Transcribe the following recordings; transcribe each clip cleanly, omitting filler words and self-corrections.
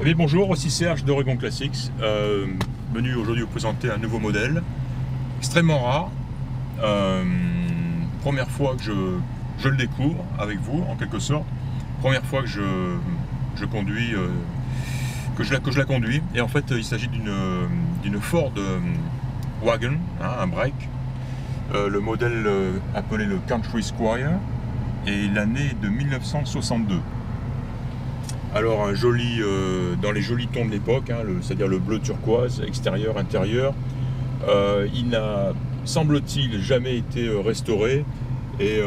Eh bien, bonjour, voici Serge d'Oregon Classics, venu aujourd'hui vous présenter un nouveau modèle, extrêmement rare. Première fois que je le découvre avec vous, en quelque sorte. Première fois que je conduis, que je la conduis. Et en fait, il s'agit d'une Ford Wagon, hein, un break. Le modèle appelé le Country Squire, et l'année de 1962. Alors un joli, dans les jolis tons de l'époque, hein, c'est-à-dire le bleu turquoise, extérieur, intérieur. Il n'a, semble-t-il, jamais été restauré et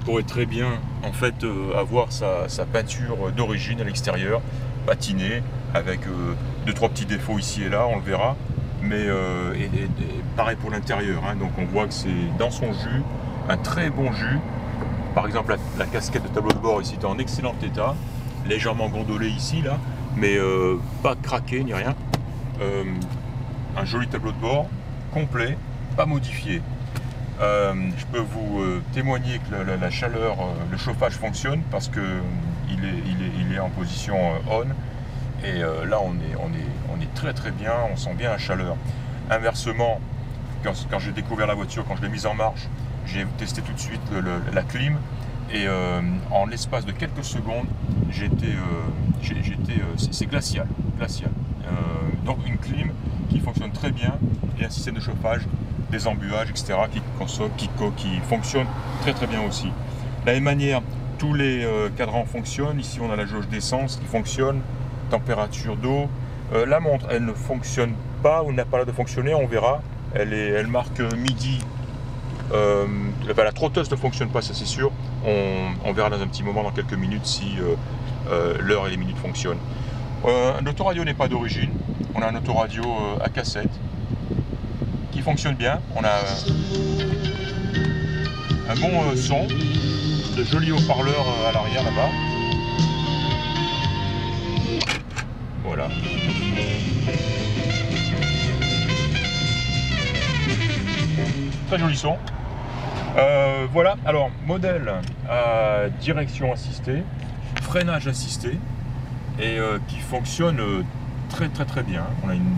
pourrait très bien en fait avoir sa peinture d'origine à l'extérieur, patinée, avec 2-3 petits défauts ici et là, on le verra. Mais pareil pour l'intérieur, hein, donc on voit que c'est dans son jus, un très bon jus. Par exemple, la casquette de tableau de bord ici est en excellent état, légèrement gondolé ici, là, mais pas craqué ni rien. Un joli tableau de bord, complet, pas modifié. Je peux vous témoigner que la chaleur, le chauffage fonctionne parce que il est en position on. Et là, on est très très bien, on sent bien la chaleur. Inversement, quand j'ai découvert la voiture, quand je l'ai mise en marche, j'ai testé tout de suite la clim. Et en l'espace de quelques secondes, c'est glacial. Donc une clim qui fonctionne très bien et un système de chauffage, des embuages, etc. qui fonctionne très très bien aussi. De la même manière, tous les cadrans fonctionnent. Ici, on a la jauge d'essence qui fonctionne, température d'eau. La montre, elle ne fonctionne pas ou n'a pas l'air de fonctionner, on verra. Elle marque midi. La trotteuse ne fonctionne pas, ça c'est sûr. On verra dans un petit moment, dans quelques minutes, si l'heure et les minutes fonctionnent. L'autoradio n'est pas d'origine. On a un autoradio à cassette qui fonctionne bien. On a un bon son, de jolis haut-parleurs à l'arrière là-bas. Voilà. Très joli son. Voilà, alors modèle à direction assistée, freinage assisté, et qui fonctionne très très très bien. On a une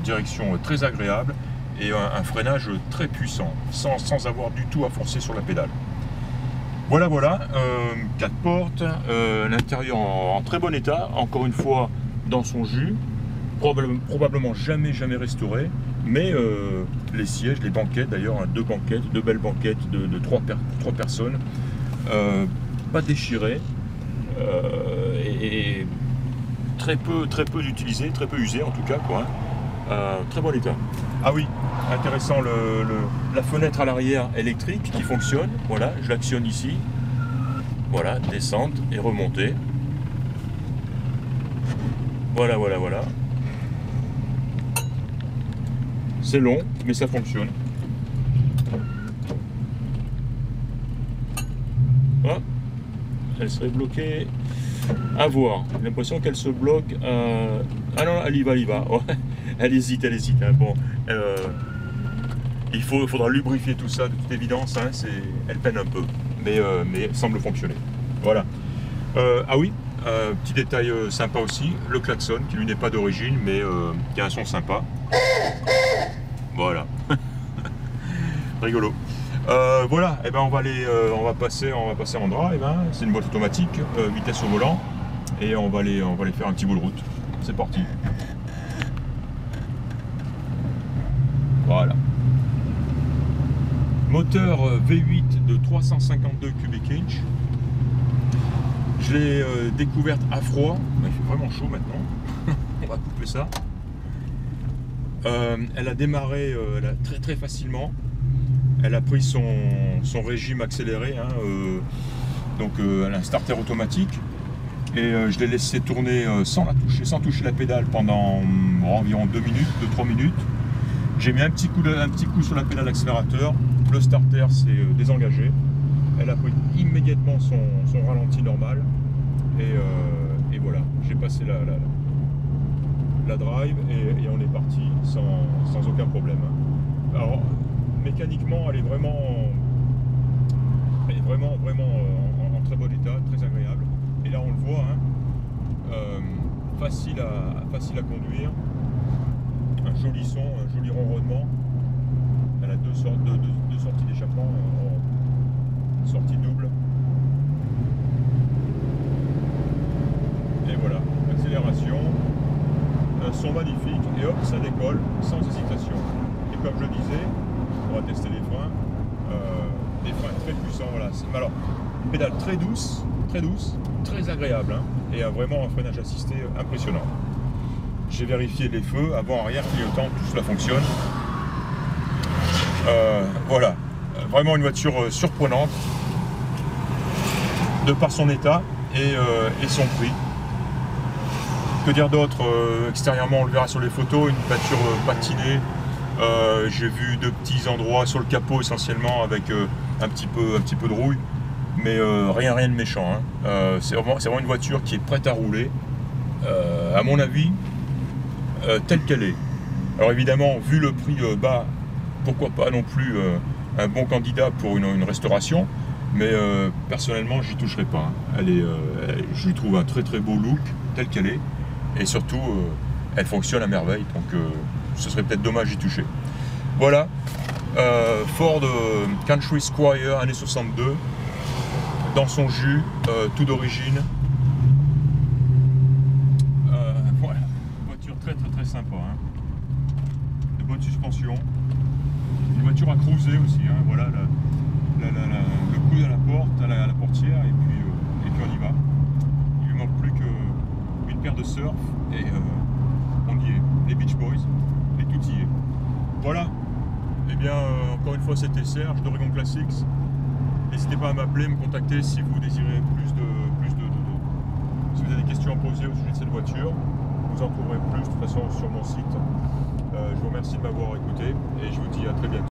direction très agréable et un freinage très puissant, sans avoir du tout à forcer sur la pédale. Voilà, 4 portes, l'intérieur en très bon état, encore une fois dans son jus, probablement jamais restauré. Mais les sièges, les banquettes d'ailleurs, hein, deux belles banquettes de 3 personnes, pas déchirées, et très peu utilisées, très peu usées en tout cas, quoi, hein. Très bon état. Ah oui, intéressant, la fenêtre à l'arrière électrique qui fonctionne. Voilà, je l'actionne ici. Voilà, descente et remontée. Voilà. C'est long, mais ça fonctionne. Ah, elle serait bloquée. À voir. J'ai l'impression qu'elle se bloque. Ah non, elle y va. Ouais, elle hésite. Hein. Bon, il faudra lubrifier tout ça de toute évidence. Hein. Elle peine un peu, mais elle semble fonctionner. Voilà. Ah oui. Petit détail sympa aussi, le klaxon qui lui n'est pas d'origine, mais qui a un son sympa. Voilà. Rigolo. Voilà, et ben on va passer en drive, hein. C'est une boîte automatique, vitesse au volant, et on va aller faire un petit bout de route. C'est parti. Voilà. Moteur V8 de 352 cubic inch. Je l'ai découverte à froid. Il fait vraiment chaud maintenant. On va couper ça. Elle a démarré très facilement. Elle a pris son régime accéléré, hein, donc elle a un starter automatique. Et je l'ai laissé tourner sans toucher la pédale pendant environ 2-3 minutes. J'ai mis un petit coup sur la pédale d'accélérateur. Le starter s'est désengagé. Elle a pris immédiatement son ralenti normal. Et voilà, j'ai passé la drive et on est parti sans aucun problème. Alors mécaniquement, elle est vraiment en très bon état, très agréable. Et là on le voit, hein, facile à conduire, un joli son, un joli ronronnement. Elle a deux sorties d'échappement, sortie double. Et voilà, accélération, un son magnifique, et hop, ça décolle sans hésitation. Et comme je disais, on va tester les freins très puissants. Voilà. Alors, une pédale très douce, très agréable, hein, et vraiment un freinage assisté impressionnant. J'ai vérifié les feux, avant, arrière, clignotant, tout cela fonctionne. Voilà, vraiment une voiture surprenante de par son état et son prix. Que dire d'autre? Extérieurement, on le verra sur les photos, une voiture patinée. J'ai vu de petits endroits sur le capot essentiellement avec un petit peu de rouille, mais rien de méchant, hein. C'est vraiment une voiture qui est prête à rouler, à mon avis, telle qu'elle est. Alors évidemment, vu le prix bas, pourquoi pas non plus un bon candidat pour une restauration, mais personnellement j'y toucherai pas, hein. Je lui trouve un très beau look tel qu'elle est, et surtout elle fonctionne à merveille, donc ce serait peut-être dommage d'y toucher. Voilà, Ford Country Squire années 62, dans son jus, tout d'origine. Voilà, voiture très sympa, hein. De bonne suspension. Une voiture à cruiser aussi, hein. Voilà, le coude à la porte, à la portière, et puis on y va. Il lui manque plus qu'une paire de surf, et on y est, les Beach Boys, et tout y est. Voilà, et bien encore une fois c'était Serge d'Oregon Classics. N'hésitez pas à m'appeler, me contacter si vous désirez si vous avez des questions à poser au sujet de cette voiture. Vous en trouverez plus de toute façon sur mon site. Je vous remercie de m'avoir écouté et je vous dis à très bientôt.